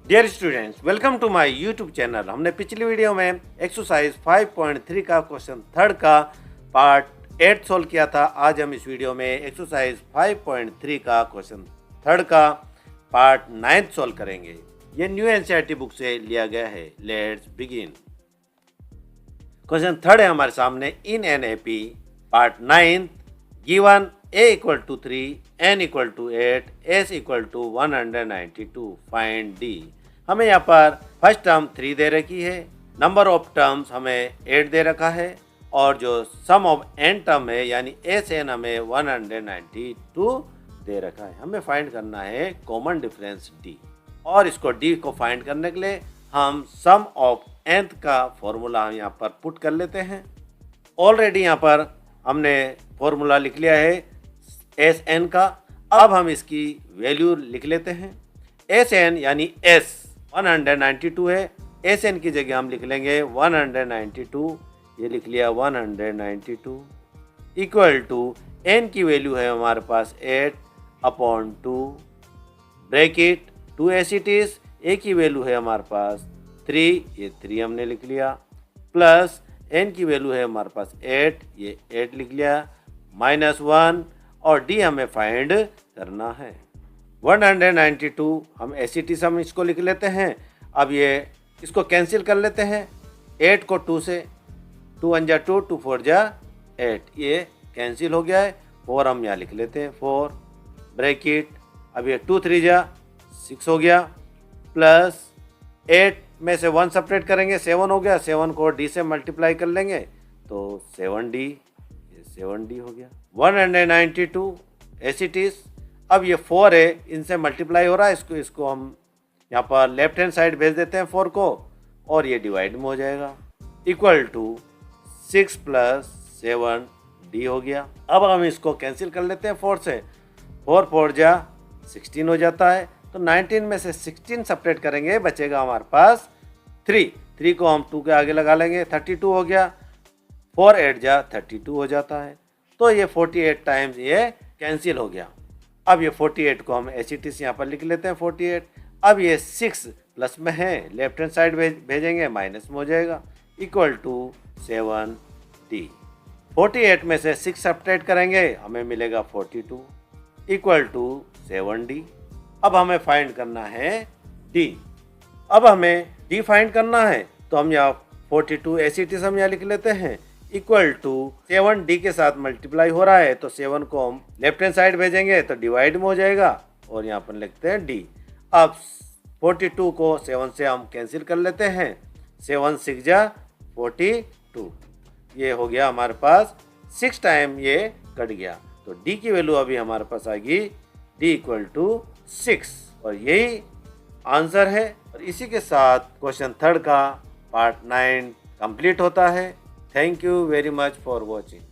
Dear students, welcome to my YouTube channel. हमने पिछली video में एक्सरसाइज 5.3 का क्वेश्चन थर्ड का पार्ट 8 सोल्व किया था। आज हम इस वीडियो में एक्सरसाइज 5.3 का क्वेश्चन थर्ड का पार्ट 9 सोल्व करेंगे। ये न्यू एनसीईआरटी बुक से लिया गया है। Let's begin. क्वेश्चन थर्ड है हमारे सामने। In an AP part 9 given a equal to 3, n equal to 8, s equal to 192, find d। हमें यहाँ पर फर्स्ट टर्म 3 दे रखी है, नंबर ऑफ टर्म्स हमें 8 दे रखा है और जो सम ऑफ n टर्म है यानी एस एन हमें 192 दे रखा है। हमें फाइंड करना है कॉमन डिफरेंस d और इसको d को फाइंड करने के लिए हम सम ऑफ nth का फॉर्मूला हम यहाँ पर पुट कर लेते हैं। ऑलरेडी यहाँ पर हमने फॉर्मूला लिख लिया है एस एन का। अब हम इसकी वैल्यू लिख लेते हैं। एस एन यानी एस 192 है, एस एन की जगह हम लिख लेंगे 192। ये लिख लिया 192 इक्वल टू एन की वैल्यू है हमारे पास 8/2 ब्रैकेट 2 एस इट इज। ए की वैल्यू है हमारे पास 3, ये 3 हमने लिख लिया, प्लस एन की वैल्यू है हमारे पास 8, ये 8 लिख लिया, -1 और डी हमें फाइंड करना है 192। हम एसिटी सम इसको लिख लेते हैं। अब ये इसको कैंसिल कर लेते हैं। 8 को 2 से, 2 1 जा 2, 2 4 जा 8, ये कैंसिल हो गया है। 4 हम यहाँ लिख लेते हैं 4 ब्रैकेट। अब ये 2 3 जा 6 हो गया, प्लस 8 में से 1 सेपरेट करेंगे 7 हो गया। 7 को डी से मल्टीप्लाई कर लेंगे तो 7d, ये 7d हो गया 192 एस इट इज। अब ये 4 है, इनसे मल्टीप्लाई हो रहा है, इसको हम यहाँ पर लेफ्ट हैंड साइड भेज देते हैं 4 को और ये डिवाइड में हो जाएगा इक्वल टू 6 + 7d हो गया। अब हम इसको कैंसिल कर लेते हैं 4 से। 4 4 जा 16 हो जाता है, तो 19 में से 16 सेपरेट करेंगे, बचेगा हमारे पास 3 को हम 2 के आगे लगा लेंगे, 32 हो गया। 4 8 जा 32 हो जाता है, तो ये 48 टाइम्स ये कैंसिल हो गया। अब ये 48 को हम एसिटिस यहाँ पर लिख लेते हैं 48। अब ये 6 प्लस में है, लेफ्ट हैंड साइड भेजेंगे माइनस में हो जाएगा इक्वल टू 7d। 48 में से 6 सब्ट्रैक्ट करेंगे, हमें मिलेगा 42 इक्वल टू 7d। अब हमें फाइंड करना है d। अब हमें d फाइंड करना है तो हम यहाँ 42 एसिटिस हम यहाँ लिख लेते हैं इक्वल टू 7d के साथ मल्टीप्लाई हो रहा है, तो 7 को हम लेफ्ट हैंड साइड भेजेंगे तो डिवाइड में हो जाएगा और यहाँ पर लिखते हैं d। अब 42 को 7 से हम कैंसिल कर लेते हैं, 7 6 जा 42, ये हो गया हमारे पास 6 टाइम ये कट गया, तो d की वैल्यू अभी हमारे पास आएगी d इक्वल टू 6 और यही आंसर है। और इसी के साथ क्वेश्चन थर्ड का पार्ट 9 कंप्लीट होता है। Thank you very much for watching.